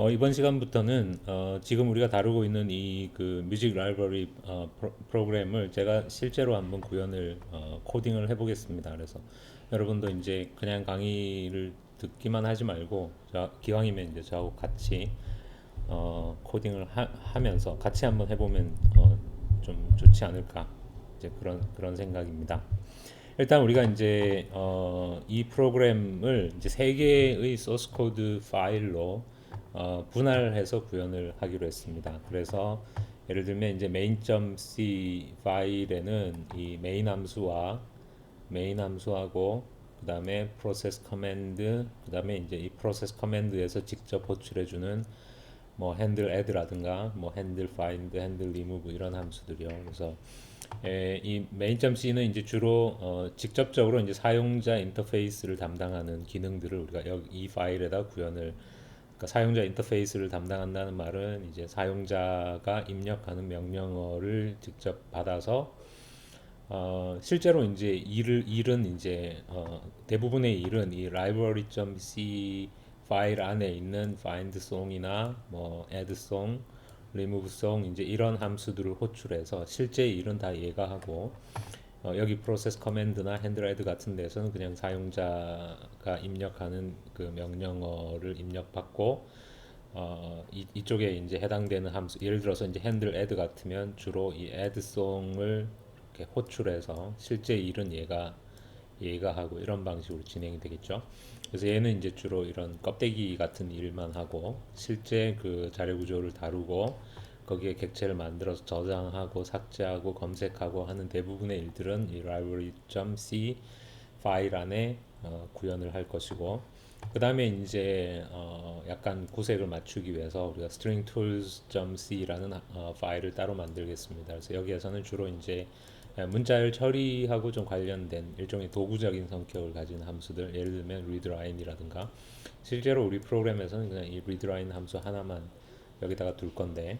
이번 시간부터는 지금 우리가 다루고 있는 이 그 뮤직 라이브러리 프로그램을 제가 실제로 한번 구현을 코딩을 해보겠습니다. 그래서 여러분도 이제 그냥 강의를 듣기만 하지 말고 기왕이면 이제 저하고 같이 코딩을 하면서 같이 한번 해보면 좀 좋지 않을까 이제 그런 생각입니다. 일단 우리가 이제 이 프로그램을 이제 세 개의 소스 코드 파일로 분할해서 구현을 하기로 했습니다. 그래서 예를 들면 이제 main.c 파일에는 이 메인 함수하고 그다음에 프로세스 커맨드, 그다음에 이제 이 프로세스 커맨드에서 직접 호출해 주는 뭐 핸들 애드라든가 뭐 핸들 파인드, 핸들 리무브 이런 함수들이요. 그래서 이 main.c는 이제 주로 직접적으로 이제 사용자 인터페이스를 담당하는 기능들을 우리가 여기 이 파일에다 구현을, 그러니까 사용자 인터페이스를 담당한다는 말은 이제 사용자가 입력하는 명령어를 직접 받아서 실제로 이제 일은 이제 대부분의 일은 이 library.c 파일 안에 있는 find song이나 뭐 add song, remove song 이제 이런 함수들을 호출해서 실제 일은 다 얘가 하고 여기 프로세스 커맨드나 핸들 애드 같은 데서는 그냥 사용자가 입력하는 그 명령어를 입력받고 이쪽에 이제 해당되는 함수, 예를 들어서 이제 핸들 애드 같으면 주로 이 애드송을 이렇게 호출해서 실제 일은 얘가 하고 이런 방식으로 진행이 되겠죠. 그래서 얘는 이제 주로 이런 껍데기 같은 일만 하고 실제 그 자료 구조를 다루고 거기에 객체를 만들어서 저장하고 삭제하고 검색하고 하는 대부분의 일들은 이 library.c 파일 안에 구현을 할 것이고, 그 다음에 이제 약간 구색을 맞추기 위해서 우리가 stringtools.c라는 파일을 따로 만들겠습니다. 그래서 여기에서는 주로 이제 문자열 처리하고 좀 관련된 일종의 도구적인 성격을 가진 함수들, 예를 들면 readline이라든가, 실제로 우리 프로그램에서는 그냥 이 readline 함수 하나만 여기다가 둘 건데,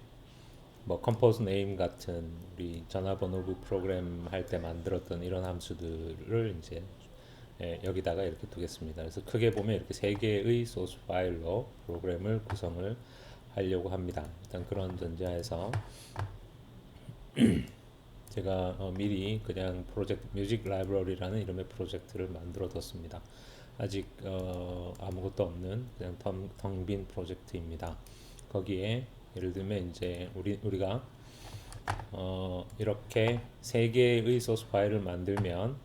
뭐 compose name 같은 우리 전화번호부 프로그램 할 때 만들었던 이런 함수들을 이제 여기다가 이렇게 두겠습니다. 그래서 크게 보면 이렇게 세 개의 소스 파일로 프로그램을 구성을 하려고 합니다. 일단 그런 전제하에서 제가 미리 그냥 프로젝트 뮤직 라이브러리라는 이름의 프로젝트를 만들어 뒀습니다. 아직 아무것도 없는 그냥 텅 빈 프로젝트입니다. 거기에 예를 들면 이제 우리가 이렇게 세 개의 소스 파일을 만들면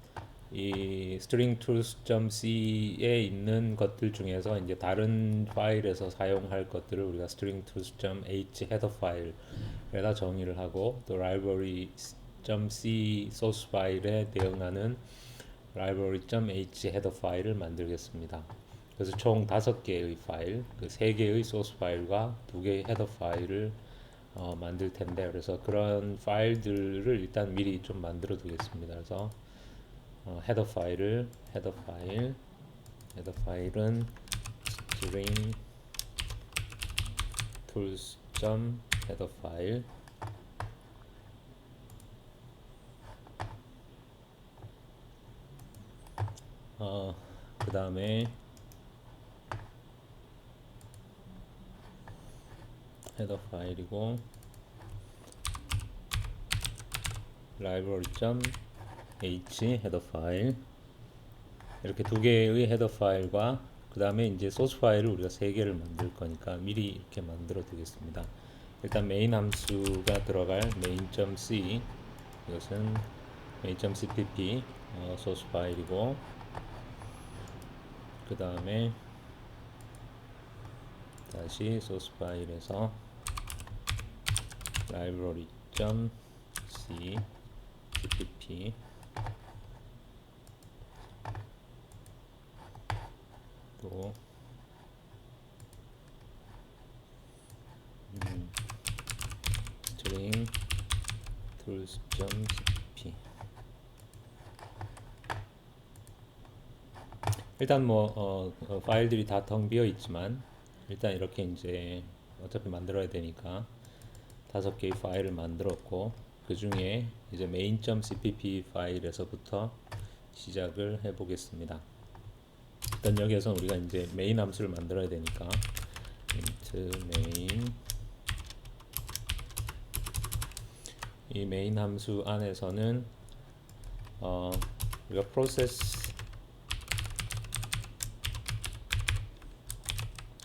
이 stringtools.c에 있는 것들 중에서 이제 다른 파일에서 사용할 것들을 우리가 stringtools.h 헤더 파일에다 정의를 하고, 또 library.c 소스 파일에 대응하는 library.h 헤더 파일을 만들겠습니다. 그래서 총 5개의 파일, 그 3개의 소스 파일과 2개의 헤더 파일을 만들 텐데, 그래서 그런 파일들을 일단 미리 좀 만들어 두겠습니다. 그래서 헤더 파일은 string tools 헤더 파일, 그 다음에 헤더 파일이고 library.h 헤더 파일, 이렇게 2개의 헤더 파일과 그 다음에 이제 소스 파일을 우리가 3개를 만들 거니까 미리 이렇게 만들어 두겠습니다. 일단 메인 함수가 들어갈 main.c, 이것은 main.cpp 소스 파일이고, 그 다음에 다시 소스 파일에서 library.c cpp, 또 string tools.cpp. 일단 뭐 파일들이 다 텅 비어 있지만 일단 이렇게 이제 어차피 만들어야 되니까 5개의 파일을 만들었고, 그 중에 이제 main.cpp 파일에서부터 시작을 해 보겠습니다. 일단 여기에서 우리가 이제 메인 함수를 만들어야 되니까 int main, 이 main 함수 안에서는 우리가 process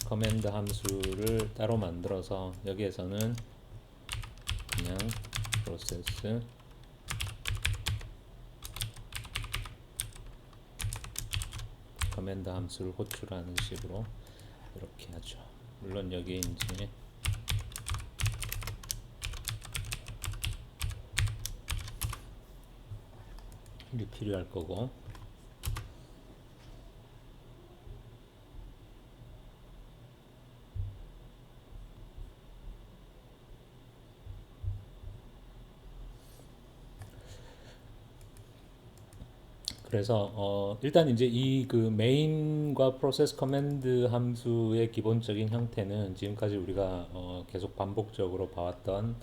커맨드 함수를 따로 만들어서 여기에서는 그냥 process 커맨드 함수를 호출하는 식으로 이렇게 하죠. 물론 여기에 이제 이게 필요할 거고, 그래서 일단 이제 이 그 메인과 프로세스 커맨드 함수의 기본적인 형태는 지금까지 우리가 계속 반복적으로 봐왔던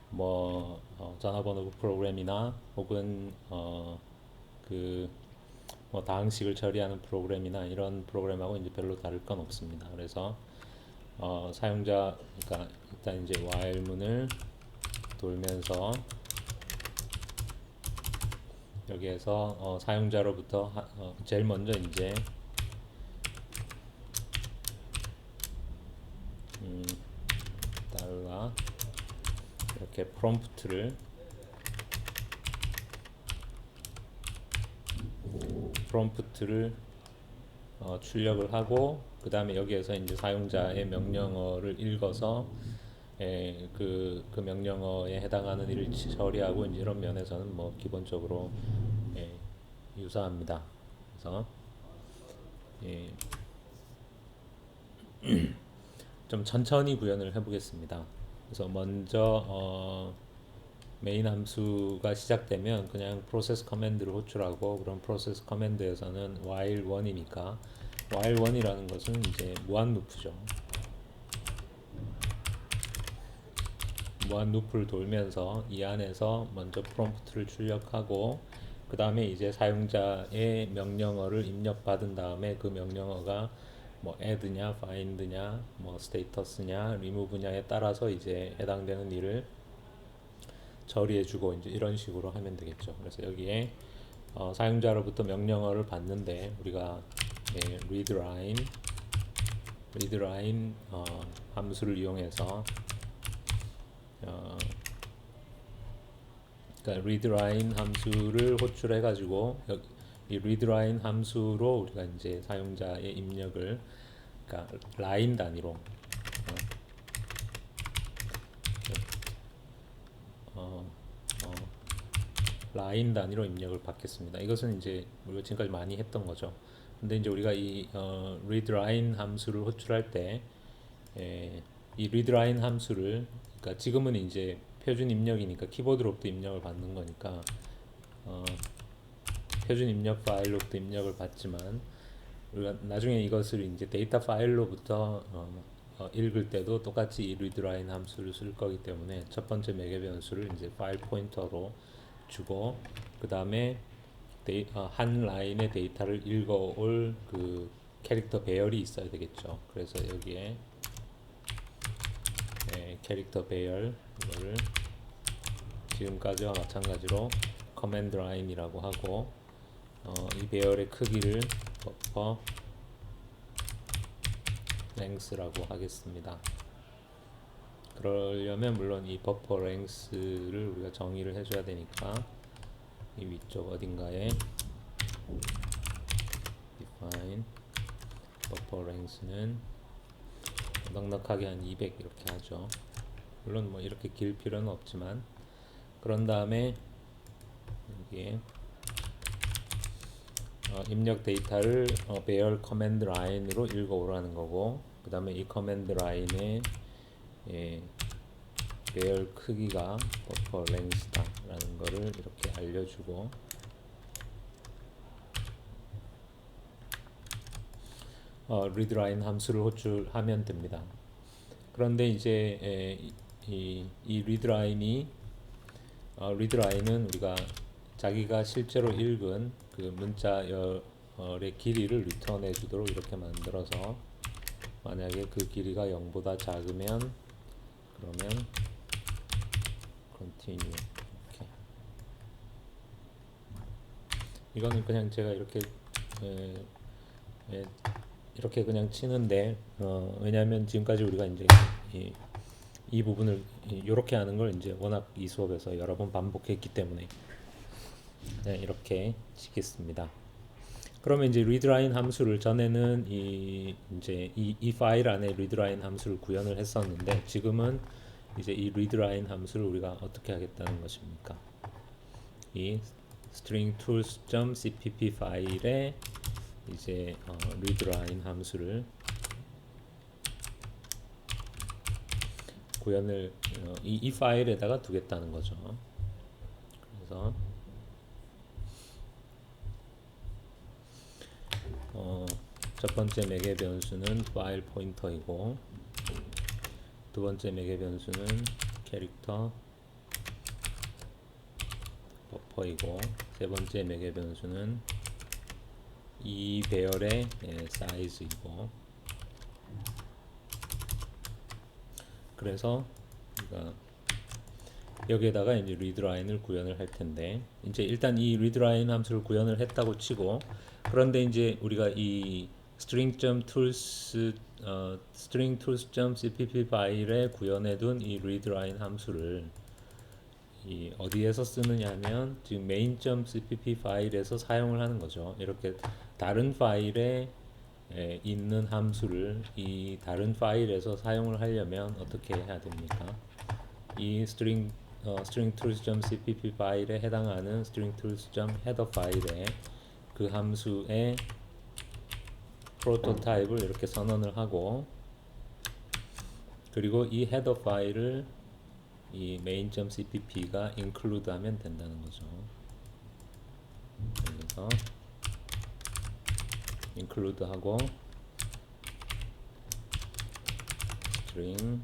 뭐 전화번호 프로그램이나 혹은 그 뭐 다항식을 처리하는 프로그램이나 이런 프로그램하고 이제 별로 다를 건 없습니다. 그래서 사용자, 그러니까 일단 이제 while문을 돌면서 여기에서 사용자로부터 제일 먼저 이제 달러 이렇게 프롬프트를 출력을 하고, 그 다음에 여기에서 이제 사용자의 명령어를 읽어서 그 명령어에 해당하는 일을 처리하고, 이제 이런 면에서는 뭐 기본적으로 유사합니다. 그래서 좀 천천히 구현을 해보겠습니다. 그래서 먼저 메인 함수가 시작되면 그냥 프로세스 커맨드를 호출하고, 그럼 프로세스 커맨드에서는 while 1이니까 while 1이라는 것은 이제 무한 루프죠. 무한 루프를 돌면서 이 안에서 먼저 프롬프트를 출력하고, 그 다음에 이제 사용자의 명령어를 입력받은 다음에 그 명령어가 뭐 add냐, find냐, 뭐 status냐, remove냐에 따라서 이제 해당되는 일을 처리해주고, 이제 이런 식으로 하면 되겠죠. 그래서 여기에 사용자로부터 명령어를 받는데 우리가 readline 함수를 이용해서 그러니까 readline 함수를 호출해 가지고 이 readline 함수로 우리가 이제 사용자의 입력을, 그러니까 라인 단위로 라인 단위로 입력을 받겠습니다. 이것은 이제 우리가 지금까지 많이 했던 거죠. 근데 이제 우리가 이 readline 함수를 호출할 때 이 readline 함수를, 그러니까 지금은 이제 표준 입력이니까 키보드로부터 입력을 받는 거니까 표준 입력 파일로부터 입력을 받지만, 우리가 나중에 이것을 이제 데이터 파일로부터 읽을 때도 똑같이 이 readline 함수를 쓸 거기 때문에 첫 번째 매개 변수를 이제 파일 포인터로 주고, 그 다음에 한 라인의 데이터를 읽어올 그 캐릭터 배열이 있어야 되겠죠. 그래서 여기에 캐릭터 배열, 이거를 지금까지와 마찬가지로 커맨드 라인이라고 하고, 이 배열의 크기를 버퍼 랭스라고 하겠습니다. 그러려면 물론 이 버퍼 랭스를 우리가 정의를 해줘야 되니까 이 위쪽 어딘가에 define 버퍼 랭스는 넉넉하게 한 200 이렇게 하죠. 물론 뭐 이렇게 길 필요는 없지만, 그런 다음에 여기에 입력 데이터를 배열 커맨드 라인으로 읽어오라는 거고, 그 다음에 이 커맨드 라인의 배열 크기가 버퍼 랭스다 라는 거를 이렇게 알려주고, readline 함수를 호출하면 됩니다. 그런데 이제 이 readline은 우리가 자기가 실제로 읽은 그 문자열의 길이를 리턴해 주도록 이렇게 만들어서 만약에 그 길이가 0보다 작으면 그러면 continue. 이렇게. 이거는 그냥 제가 이렇게 에, 에, 이렇게 그냥 치는데 왜냐하면 지금까지 우리가 이제 이 부분을 이렇게 하는 걸 이제 워낙 이 수업에서 여러 번 반복했기 때문에 그냥 이렇게 치겠습니다. 그러면 이제 readline 함수를 전에는 이 파일 안에 readline 함수를 구현을 했었는데 지금은 이제 이 readline 함수를 우리가 어떻게 하겠다는 것입니까? 이 stringtools.cpp 파일에 이제 readline 함수를 구현을 이 파일에다가 두겠다는 거죠. 그래서 첫 번째 매개 변수는 파일 포인터이고 두 번째 매개 변수는 캐릭터 버퍼이고 세 번째 매개 변수는 이 배열의 사이즈이고 그래서 여기에다가 이제 readline을 구현을 할 텐데 이제 일단 이 readline 함수를 구현을 했다고 치고 그런데 이제 우리가 이 string tools.cpp 파일에 구현해둔 이 readline 함수를 이 어디에서 쓰느냐 하면 지금 main.cpp 파일에서 사용을 하는 거죠. 이렇게 다른 파일에 있는 함수를 이 다른 파일에서 사용을 하려면 어떻게 해야 됩니까? 이 stringtools.cpp 파일에 해당하는 stringtools.header 파일에 그 함수의 프로토타입을 이렇게 선언을 하고 그리고 이 헤더 파일을 이 main.cpp가 include 하면 된다는 거죠. 그래서 include 하고 string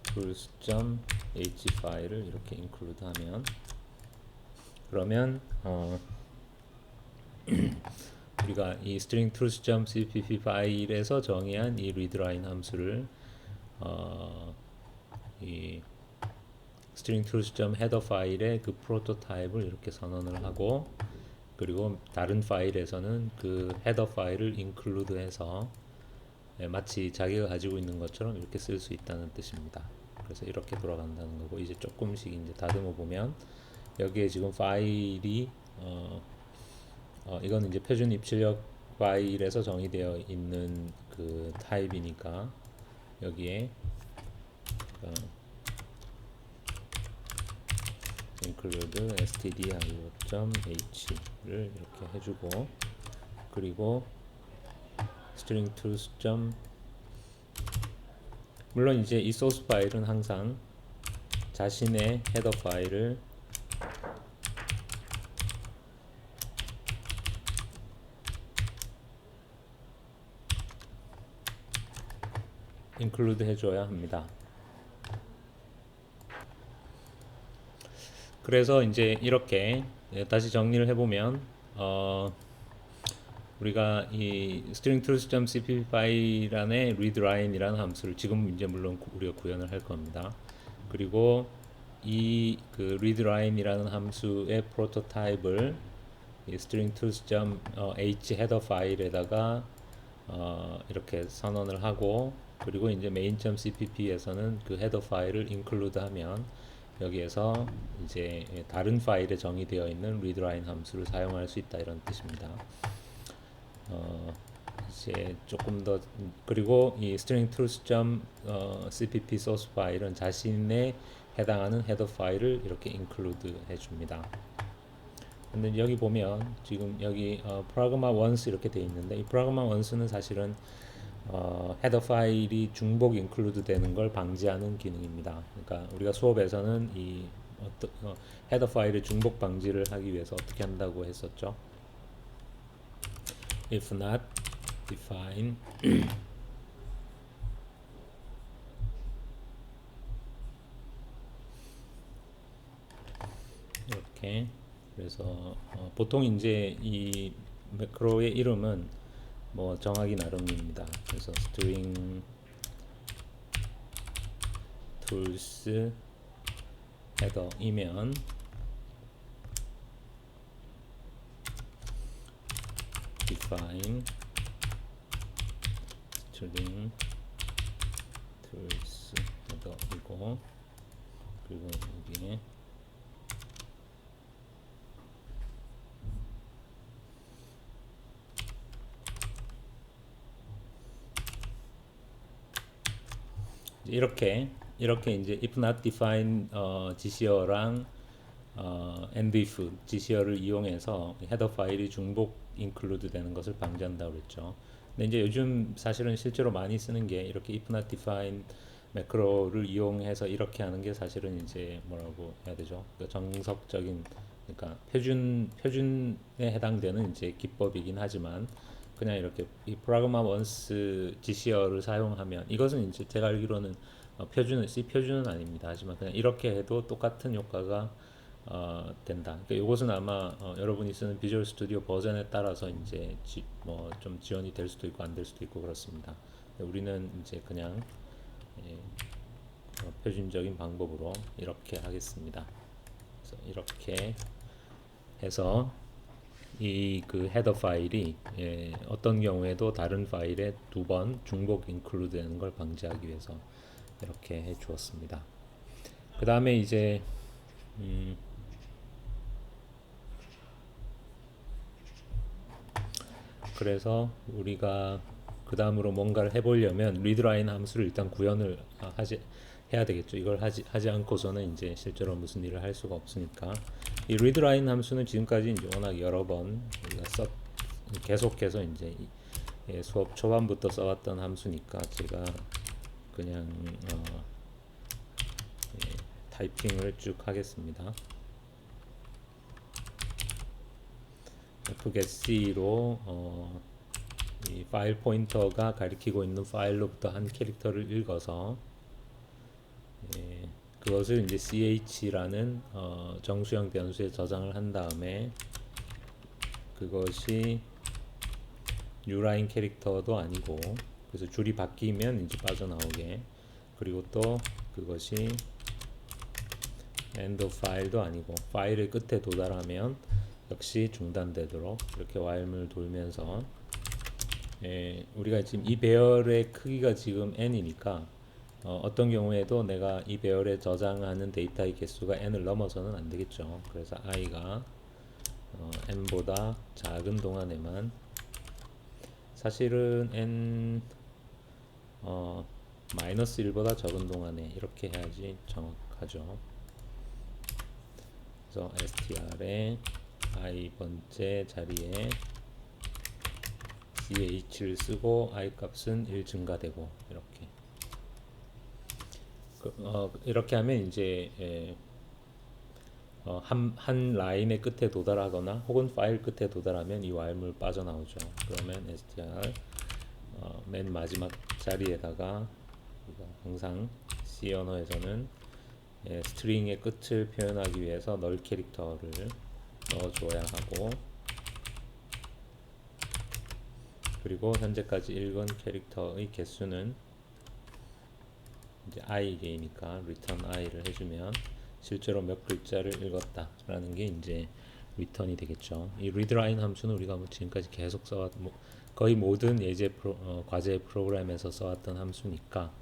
tools.h 파일을 이렇게 include 하면 그러면 우리가 이 string tools.cpp 파일에서 정의한 이 readline 함수를 이 string tools.header 파일의 그 프로토타입을 이렇게 선언을 하고 그리고 다른 파일에서는 그 header 파일을 include 해서 마치 자기가 가지고 있는 것처럼 이렇게 쓸 수 있다는 뜻입니다. 그래서 이렇게 돌아간다는 거고 이제 조금씩 이제 다듬어 보면 여기에 지금 파일이 이건 이제 표준 입출력 파일에서 정의되어 있는 그 타입이니까 여기에 include stdio.h를 이렇게 해주고 그리고 string tools. 물론 이제 이 소스 파일은 항상 자신의 헤더 파일을 include 해줘야 합니다. 그래서 이제 이렇게 다시 정리를 해보면 우리가 이 stringtools.cpp 파일 안에 readline이라는 함수를 지금 이제 물론 우리가 구현을 할 겁니다. 그리고 이 그 readline이라는 함수의 프로토타입을 이 stringtools.h 헤더 파일에다가 이렇게 선언을 하고 그리고 이제 main.cpp에서는 그 헤더 파일을 include 하면 여기에서 이제 다른 파일에 정의되어 있는 readline 함수를 사용할 수 있다 이런 뜻입니다. 이제 조금 더 그리고 이 string tools.cpp 소스 파일은 자신의 해당하는 헤더 파일을 이렇게 include 해줍니다. 근데 여기 보면 지금 여기 pragma once 이렇게 돼 있는데 이 pragma once는 사실은 헤더 파일이 중복 include 되는 걸 방지하는 기능입니다. 그러니까 우리가 수업에서는 이 헤더 파일의 중복 방지를 하기 위해서 어떻게 한다고 했었죠? If not define 이렇게 그래서 보통 이제 이 매크로의 이름은 뭐 정하기 나름입니다. 그래서 string tools 헤더이면 define string tools 헤더이고, 그리고 여기에 이렇게 이제 if not define GC어랑 and if GC어를 이용해서 헤더 파일이 중복 include 되는 것을 방지한다고 그랬죠. 근데 이제 요즘 사실은 실제로 많이 쓰는 게 이렇게 if not define 매크로를 이용해서 이렇게 하는 게 사실은 이제 뭐라고 해야 되죠? 그 정석적인, 그러니까 표준에 해당되는 이제 기법이긴 하지만, 그냥 이렇게 이 프라그마 원스 GC어를 사용하면, 이것은 이제 제가 알기로는 표준은 C 표준은 아닙니다. 하지만 그냥 이렇게 해도 똑같은 효과가 된다. 그러니까 이것은 아마 여러분이 쓰는 비주얼 스튜디오 버전에 따라서 이제 뭐 좀 지원이 될 수도 있고 안 될 수도 있고 그렇습니다. 우리는 이제 그냥 표준적인 방법으로 이렇게 하겠습니다. 그래서 이렇게 해서 이 그 헤더 파일이 어떤 경우에도 다른 파일에 두 번 중복 인클루드 되는 걸 방지하기 위해서 이렇게 해 주었습니다. 그 다음에 이제 그래서 우리가 그 다음으로 뭔가를 해보려면 리드라인 함수를 일단 구현을 해야 되겠죠. 이걸 하지 않고서는 이제 실제로 무슨 일을 할 수가 없으니까, 이 리드라인 함수는 지금까지 이제 워낙 여러 번 우리가 계속해서 이제 수업 초반부터 써왔던 함수니까 제가 그냥 타이핑을 쭉 하겠습니다. fgetC로 이 파일 포인터가 가리키고 있는 파일로부터 한 캐릭터를 읽어서 그것을 이제 ch라는 정수형 변수에 저장을 한 다음에, 그것이 뉴라인 캐릭터도 아니고, 그래서 줄이 바뀌면 이제 빠져나오게, 그리고 또 그것이 end of file도 아니고 파일의 끝에 도달하면 역시 중단되도록 이렇게 while을 돌면서, 우리가 지금 이 배열의 크기가 지금 n이니까 어떤 경우에도 내가 이 배열에 저장하는 데이터의 개수가 n을 넘어서는 안 되겠죠. 그래서 i가 n보다 작은 동안에만, 사실은 n 마이너스 1보다 적은 동안에 이렇게 해야지 정확하죠. 그래서 str에 i 번째 자리에 ch를 쓰고 i 값은 1 증가되고, 이렇게 하면 이제 한 라인의 끝에 도달하거나 혹은 파일 끝에 도달하면 이 while물 빠져나오죠. 그러면 str 맨 마지막 자리에다가 항상 C 언어에서는 스트링의 끝을 표현하기 위해서 널 캐릭터를 넣어줘야 하고, 그리고 현재까지 읽은 캐릭터의 개수는 이제 i개이니까 return i를 해주면 실제로 몇 글자를 읽었다 라는 게 이제 리턴이 되겠죠. 이 readline 함수는 우리가 뭐 지금까지 계속 거의 모든 과제 프로그램에서 써왔던 함수니까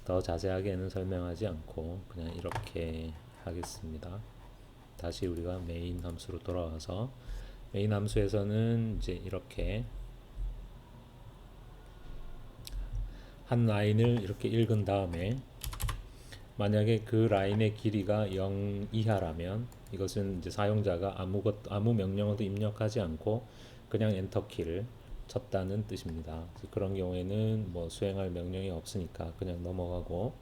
더 자세하게는 설명하지 않고 그냥 이렇게 하겠습니다. 다시 우리가 메인 함수로 돌아와서, 메인 함수에서는 이제 이렇게 한 라인을 이렇게 읽은 다음에, 만약에 그 라인의 길이가 0 이하라면 이것은 이제 사용자가 아무 명령어도 입력하지 않고 그냥 엔터키를 쳤다는 뜻입니다. 그런 경우에는 뭐 수행할 명령이 없으니까 그냥 넘어가고,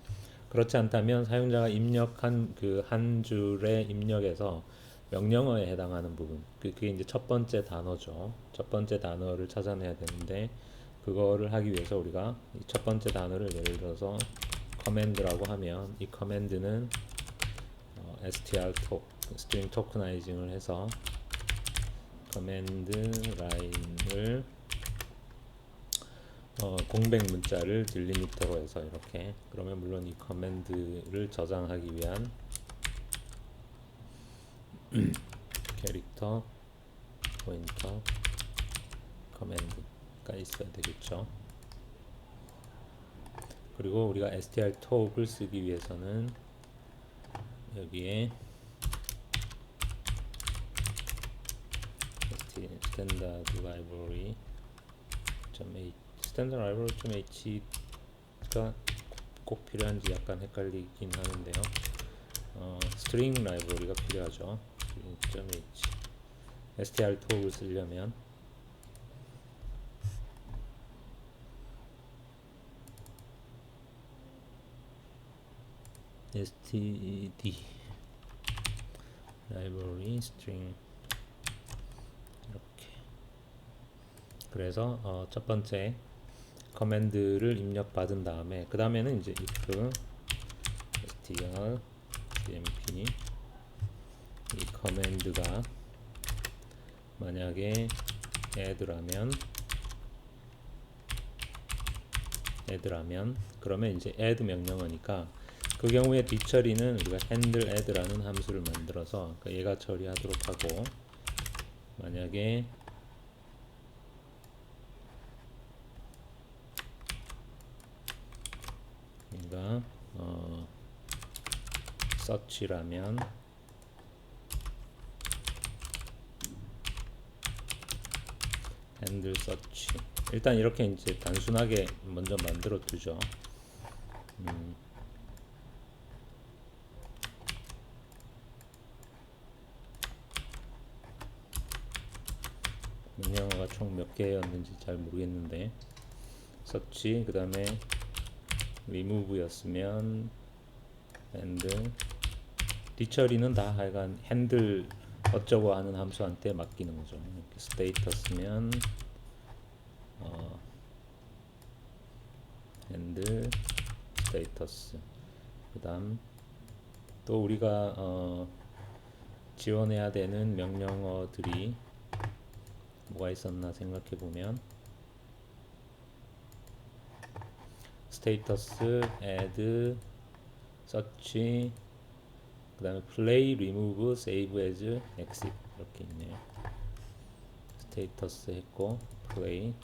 그렇지 않다면 사용자가 입력한 그 한 줄의 입력에서 명령어에 해당하는 부분, 그게 이제 첫 번째 단어죠. 첫 번째 단어를 찾아내야 되는데, 그거를 하기 위해서 우리가 이 첫 번째 단어를 예를 들어서 커맨드라고 하면, 이 커맨드는 str 스트링 토크나이징을 해서 커맨드 라인을 공백 문자를 딜리미터로 해서 이렇게, 그러면 물론 이 커맨드를 저장하기 위한 캐릭터 포인터 커맨드가 있어야 되겠죠. 그리고 우리가 str 톡을 쓰기 위해서는 여기에 standard library h가 꼭 필요한지 약간 헷갈리긴 하는데요. string 라이브러리가 필요하죠. string.h str 톡을 쓰려면 std library string 이렇게. 그래서 첫 번째 커맨드를 입력받은 다음에 그 다음에는 이제 if str cmp 이 커맨드가 만약에 add라면 그러면 이제 add 명령어니까 그 경우에 뒤처리는 우리가 handle add라는 함수를 만들어서 그러니까 얘가 처리하도록 하고, 만약에 얘가 search라면 handle search, 일단 이렇게 이제 단순하게 먼저 만들어 두죠. 명령어가 총 몇 개였는지 잘 모르겠는데 search 그 다음에 remove였으면 handle, 뒤처리는 다 하여간 handle 어쩌고 하는 함수한테 맡기는 거죠. 이렇게 status면 handle status, 그 다음 또 우리가 지원해야 되는 명령어들이 뭐가 있었나 생각해 보면 status, add, search, 그 다음에 play, remove, save as, exit 이렇게 있네요. status 했고 play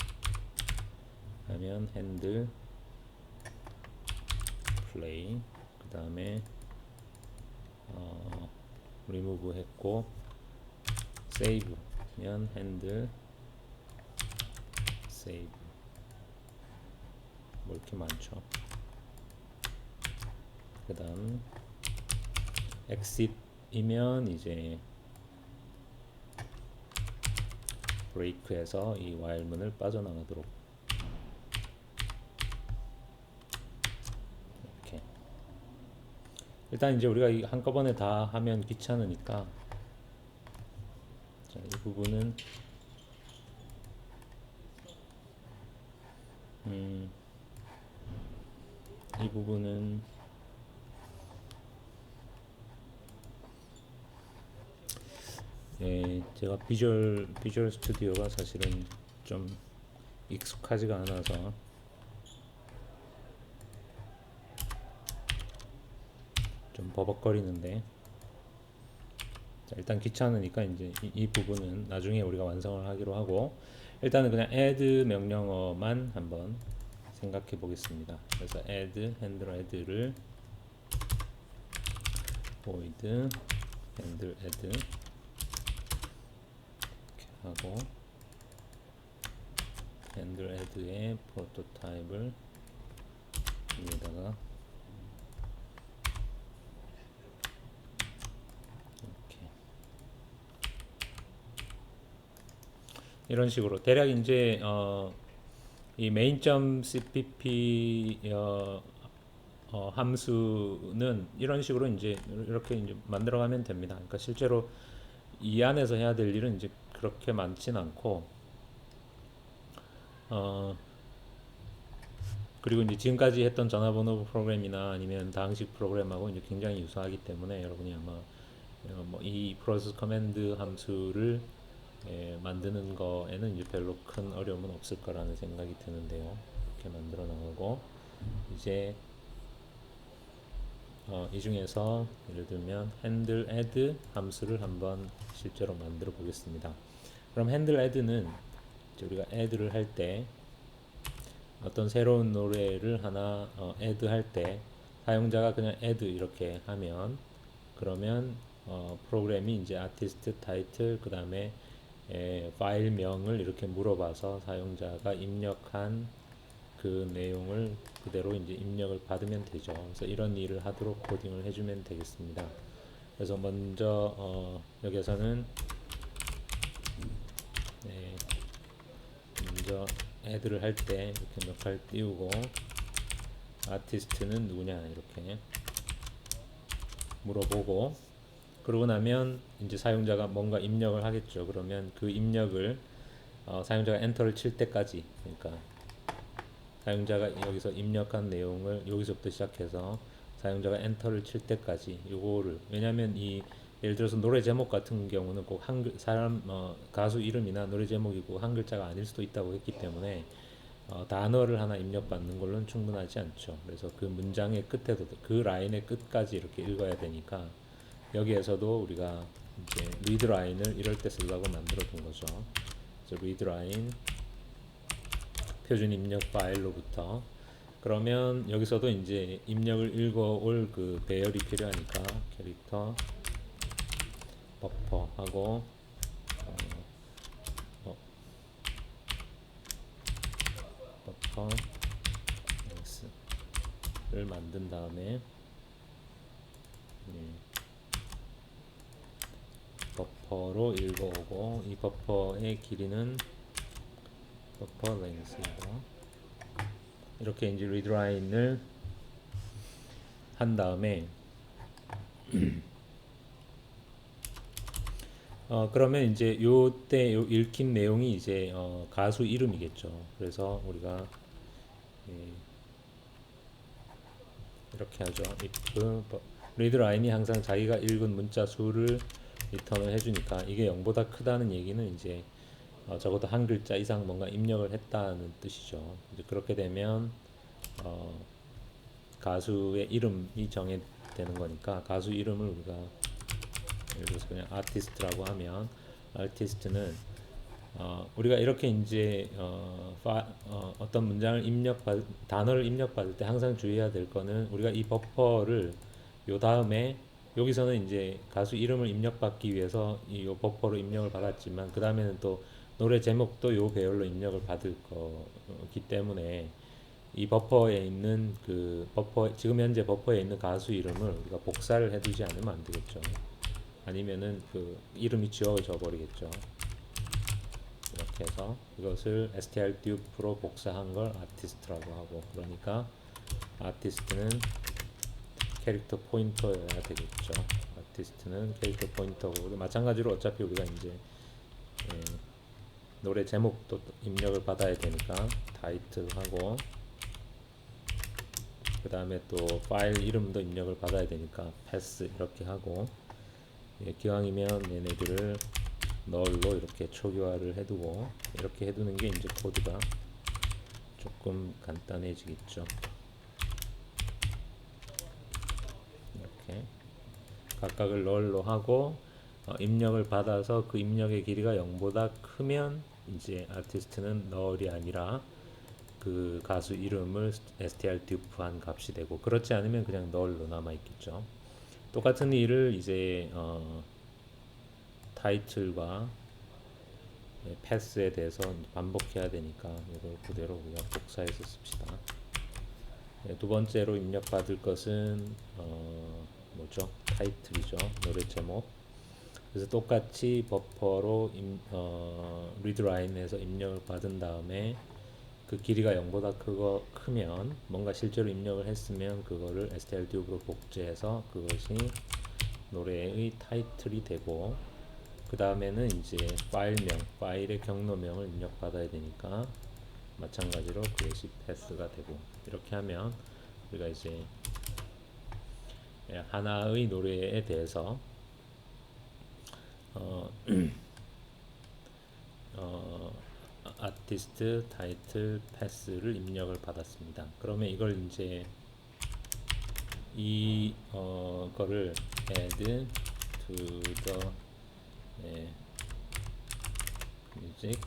하면 handle play, 그 다음에 remove 했고 save 면 handle save, 뭐 이렇게 많죠. 그 다음 exit이면 이제 break해서 이 while문을 빠져나가도록 이렇게. 일단 이제 우리가 한꺼번에 다 하면 귀찮으니까 자, 이 부분은 이 부분은 예, 제가 비주얼 스튜디오가 사실은 좀 익숙하지가 않아서 좀 버벅거리는데, 자, 일단 귀찮으니까 이제 이 부분은 나중에 우리가 완성을 하기로 하고, 일단은 그냥 add 명령어만 한번 생각해 보겠습니다. 그래서 add, handle add를 void handle add 이렇게 하고, handle add의 프로토타입을 여기다가 이렇게 이런 식으로 대략 이제 이 main.cpp 함수는 이런 식으로 이제 이렇게 이제 만들어가면 됩니다. 그러니까 실제로 이 안에서 해야 될 일은 이제 그렇게 많진 않고, 그리고 이제 지금까지 했던 전화번호 프로그램이나 아니면 다항식 프로그램하고 이제 굉장히 유사하기 때문에 여러분이 아마 뭐이 프로세스 커맨드 함수를 만드는 거에는 이제 별로 큰 어려움은 없을 거라는 생각이 드는데요. 이렇게 만들어 나가고 이제 이 중에서 예를 들면 handle add 함수를 한번 실제로 만들어 보겠습니다. 그럼 handle add는 우리가 add를 할 때 어떤 새로운 노래를 하나 add 할 때 사용자가 그냥 add 이렇게 하면 그러면 프로그램이 이제 아티스트 타이틀 그 다음에 파일명을 이렇게 물어봐서 사용자가 입력한 그 내용을 그대로 이제 입력을 받으면 되죠. 그래서 이런 일을 하도록 코딩을 해주면 되겠습니다. 그래서 먼저 여기서는 네, 먼저 add를 할 때 이렇게 몇 칸 띄우고 아티스트는 누구냐 이렇게 물어보고 그러고 나면 이제 사용자가 뭔가 입력을 하겠죠. 그러면 그 입력을 사용자가 엔터를 칠 때까지 그러니까 사용자가 여기서 입력한 내용을 여기서부터 시작해서 사용자가 엔터를 칠 때까지 요거를 왜냐하면 이 예를 들어서 노래 제목 같은 경우는 꼭 한글 사람 가수 이름이나 노래 제목이고 한 글자가 아닐 수도 있다고 했기 때문에 단어를 하나 입력받는 걸로는 충분하지 않죠. 그래서 그 문장의 끝에도 그 라인의 끝까지 이렇게 읽어야 되니까 여기에서도 우리가 이제 read 라인을 이럴 때 쓰려고 만들어 둔 거죠. 그래서 read 라인 표준 입력 파일로부터 그러면 여기서도 이제 입력을 읽어올 그 배열이 필요하니까 캐릭터 버퍼 하고 버퍼 를 만든 다음에 버퍼로 읽어오고 이 버퍼의 길이는 버퍼 랭스이고 이렇게 이제 read 라인을 한 다음에 그러면 이제 요때 요 읽힌 내용이 이제 가수 이름이겠죠. 그래서 우리가 이렇게 하죠. if read 라인이 항상 자기가 읽은 문자 수를 리턴을 해주니까 이게 0보다 크다는 얘기는 이제 적어도 한 글자 이상 뭔가 입력을 했다는 뜻이죠. 이제 그렇게 되면 가수의 이름이 정해되는 거니까 가수 이름을 우리가 예를 들어서 그냥 아티스트라고 하면 아티스트는 우리가 이렇게 이제 어떤 문장을 단어를 입력받을 때 항상 주의해야 될 거는 우리가 이 버퍼를 요 다음에 여기서는 이제 가수 이름을 입력받기 위해서 이 버퍼로 입력을 받았지만 그 다음에는 또 노래 제목도 요 배열로 입력을 받을 거기 때문에 이 버퍼에 있는 지금 현재 버퍼에 있는 가수 이름을 우리가 복사를 해두지 않으면 안 되겠죠. 아니면은 그 이름이 지워져 버리겠죠. 이렇게 해서 이것을 strdupe로 복사한 걸 아티스트라고 하고 그러니까 아티스트는 캐릭터 포인터여야 되겠죠. 아티스트는 캐릭터 포인터고 마찬가지로 어차피 우리가 이제 노래 제목도 입력을 받아야 되니까 타이틀하고 그 다음에 또 파일 이름도 입력을 받아야 되니까 패스 이렇게 하고 기왕이면 얘네들을 널로 이렇게 초기화를 해두고 이렇게 해두는 게 이제 코드가 조금 간단해지겠죠. 이렇게 각각을 널로 하고 입력을 받아서 그 입력의 길이가 0보다 크면 이제 아티스트는 널이 아니라 그 가수 이름을 strdupe한 값이 되고 그렇지 않으면 그냥 널로 남아 있겠죠. 똑같은 일을 이제 타이틀과 패스에 대해서 반복해야 되니까 이걸 그대로 우리가 복사해서 씁시다. 두 번째로 입력받을 것은 뭐죠? 타이틀이죠. 노래 제목. 그래서 똑같이 버퍼로 read 라인에서 입력을 받은 다음에 그 길이가 0보다 크면 뭔가 실제로 입력을 했으면 그거를 strdupe로 복제해서 그것이 노래의 타이틀이 되고 그 다음에는 이제 파일의 경로명을 입력받아야 되니까 마찬가지로 그것이 패스가 되고 이렇게 하면 우리가 이제 하나의 노래에 대해서 아티스트 타이틀 패스를 입력을 받았습니다. 그러면 이걸 이제 이 거를 add to the music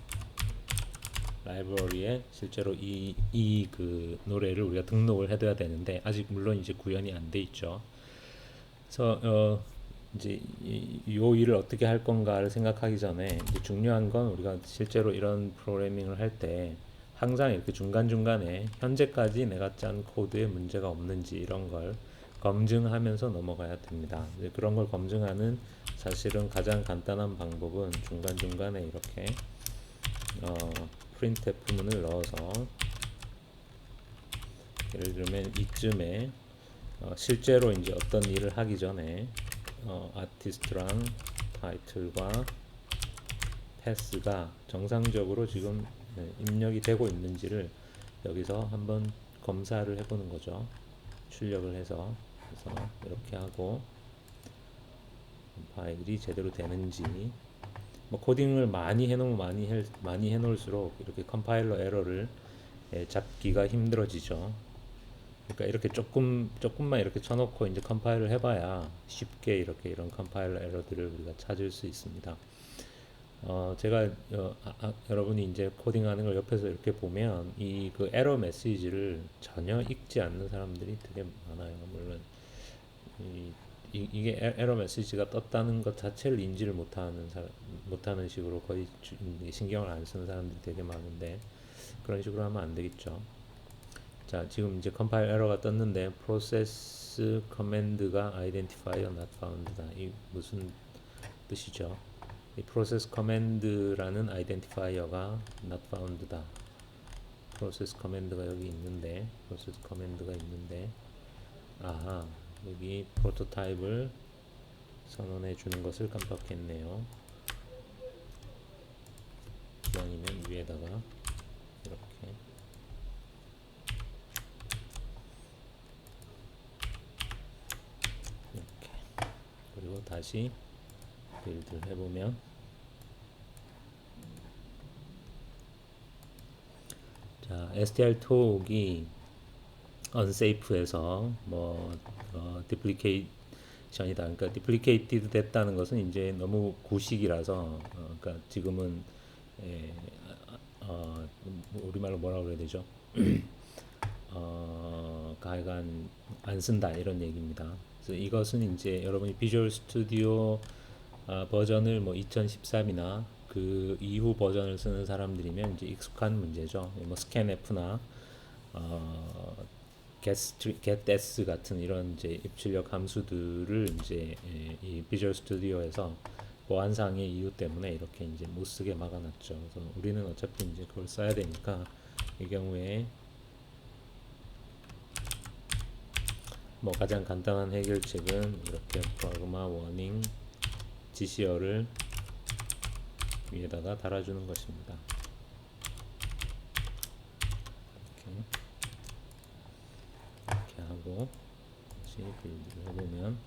라이브러리에 실제로 이 그 노래를 우리가 등록을 해둬야 되는데 아직 물론 이제 구현이 안 돼 있죠. 그래서 이제 요 일을 어떻게 할 건가를 생각하기 전에 이제 중요한 건 우리가 실제로 이런 프로그래밍을 할 때 항상 이렇게 중간중간에 현재까지 내가 짠 코드에 문제가 없는지 이런 걸 검증하면서 넘어가야 됩니다. 그런 걸 검증하는 사실은 가장 간단한 방법은 중간중간에 이렇게 printf 문을 넣어서 예를 들면 이쯤에 실제로 이제 어떤 일을 하기 전에 아티스트랑 타이틀과 패스가 정상적으로 지금 입력이 되고 있는지를 여기서 한번 검사를 해보는 거죠. 출력을 해서 그래서 이렇게 하고 파일이 제대로 되는지 뭐 코딩을 많이 해놓으면 많이 해놓을수록 이렇게 컴파일러 에러를 잡기가 힘들어지죠. 그러니까 이렇게 조금만 이렇게 쳐놓고 이제 컴파일을 해봐야 쉽게 이렇게 이런 컴파일러 에러들을 우리가 찾을 수 있습니다. 제가 여러분이 이제 코딩하는 걸 옆에서 이렇게 보면 이 그 에러 메시지를 전혀 읽지 않는 사람들이 되게 많아요. 물론 이게 에러 메시지가 떴다는 것 자체를 인지를 못하는 식으로 거의 신경을 안 쓰는 사람들이 되게 많은데 그런 식으로 하면 안 되겠죠. 자, 지금 이제 컴파일 에러가 떴는데 프로세스 커맨드가 identifier not found다. 이 무슨 뜻이죠? 이 프로세스 커맨드라는 아이덴티파이어가 not found다. 프로세스 커맨드가 여기 있는데 아하, 여기 프로토타입을 선언해 주는 것을 깜빡했네요. 기왕이면 위에다가 이렇게 그리고 다시 빌드를 해보면 자, str 톡이 unsafe에서 뭐 duplication이다. 그러니까 duplicated 됐다는 것은 이제 너무 구식이라서 그러니까 지금은 우리말로 뭐라고 그래야 되죠? 가여간 안 쓴다 이런 얘기입니다. 그래서 이것은 이제 여러분이 비주얼 스튜디오 버전을 뭐 2013이나 그 이후 버전을 쓰는 사람들이면 이제 익숙한 문제죠. 뭐 scanf나 getS 같은 이런 이제 입출력 함수들을 이제 이 비주얼 스튜디오에서 보안상의 이유 때문에 이렇게 이제 못 쓰게 막아놨죠. 그래서 우리는 어차피 이제 그걸 써야 되니까 이 경우에 뭐 가장 간단한 해결책은 이렇게 프라그마 워닝 지시어를 위에다가 달아주는 것입니다. 이렇게 하고 다시 빌드를 해보면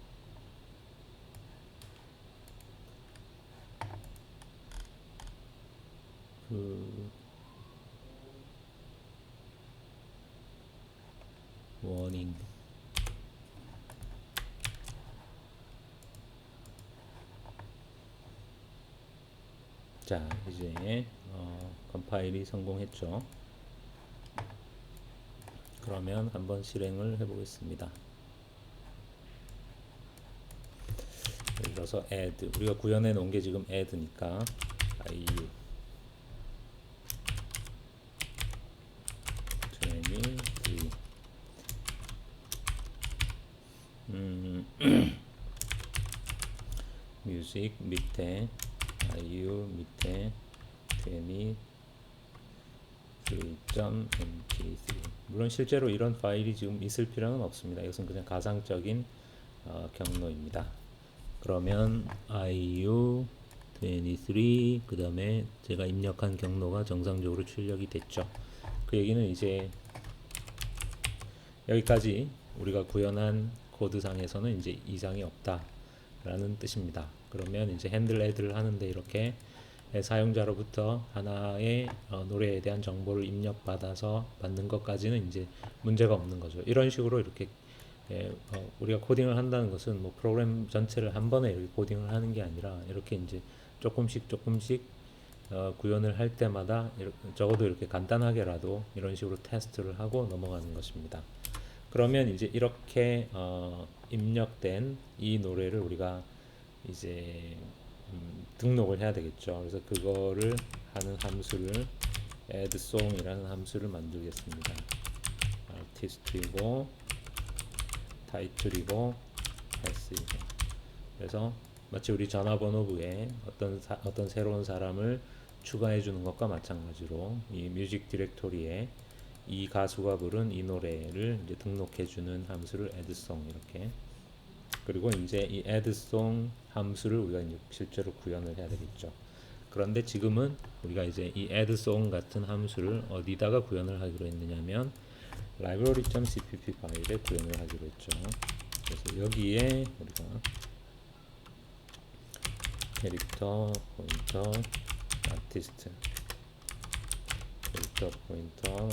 그 워닝 자, 이제 컴파일이 성공했죠. 그러면 한번 실행을 해보겠습니다. 예를 들어서 add 우리가 구현해 놓은 게 지금 add니까 IU 23 뮤직 밑에 IU 밑에 23.mp3 물론 실제로 이런 파일이 지금 있을 필요는 없습니다. 이것은 그냥 가상적인 경로입니다. 그러면 IU 23 그 다음에 제가 입력한 경로가 정상적으로 출력이 됐죠. 그 얘기는 이제 여기까지 우리가 구현한 코드상에서는 이제 이상이 없다 라는 뜻입니다. 그러면 이제 핸들 애드를 하는데 이렇게 사용자로부터 하나의 노래에 대한 정보를 입력받아서 받는 것까지는 이제 문제가 없는 거죠. 이런 식으로 이렇게 우리가 코딩을 한다는 것은 뭐 프로그램 전체를 한 번에 이렇게 코딩을 하는 게 아니라 이렇게 이제 조금씩 구현을 할 때마다 적어도 이렇게 간단하게라도 이런 식으로 테스트를 하고 넘어가는 것입니다. 그러면 이제 이렇게 입력된 이 노래를 우리가 이제 등록을 해야 되겠죠. 그래서 그거를 하는 함수를 add song이라는 함수를 만들겠습니다. artist이고 title이고 pass이고. 그래서 마치 우리 전화번호부에 어떤 새로운 사람을 추가해 주는 것과 마찬가지로 이 뮤직 디렉토리에 이 가수가 부른 이 노래를 이제 등록해 주는 함수를 addSong 이렇게. 그리고 이제 이 addSong 함수를 우리가 이제 실제로 구현을 해야 되겠죠. 그런데 지금은 우리가 이제 이 addSong 같은 함수를 어디다가 구현을 하기로 했느냐면 library.cpp 파일에 구현을 하기로 했죠. 그래서 여기에 우리가 캐릭터 포인터 아티스트 캐릭터 포인터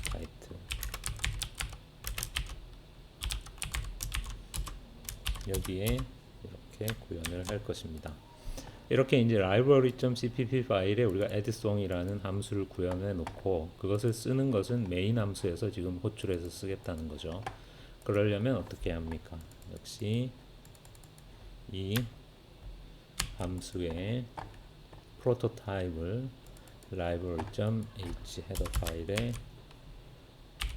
타이틀 여기에 이렇게 구현을 할 것입니다. 이렇게 이제 library.cpp 파일에 우리가 addSong이라는 함수를 구현해 놓고 그것을 쓰는 것은 메인 함수에서 지금 호출해서 쓰겠다는 거죠. 그러려면 어떻게 합니까? 역시 이 함수의 프로토타입을 library.h 헤더 파일에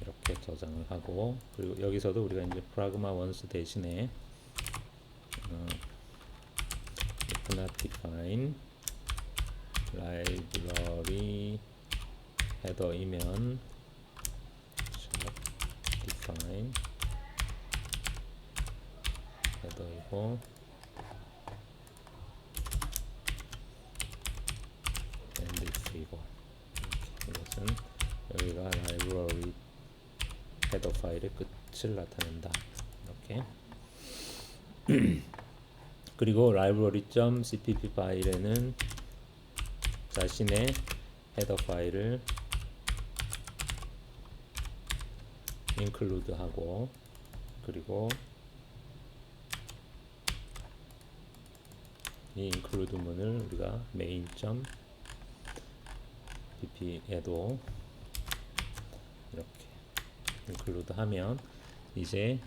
이렇게 저장을 하고, 그리고 여기서도 우리가 이제 pragma once 대신에 if not define library 헤더이면 define 헤더이고 and if이고, 이것은 여기가 library 헤더 파일의 끝을 나타낸다. 이렇게. 그리고 library.cpp 파일에는 자신의 헤더 파일을 include 하고, 그리고 이 include 문을 우리가 main.pp에도 이렇게 include 하면 이제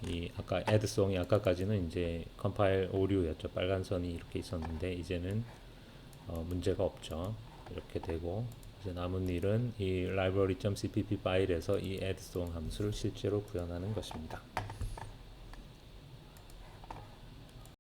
이 아까 addSong이 아까까지는 이제 컴파일 오류였죠. 빨간 선이 이렇게 있었는데 이제는 문제가 없죠. 이렇게 되고, 이제 남은 일은 이 library.cpp 파일에서 이 addSong 함수를 실제로 구현하는 것입니다.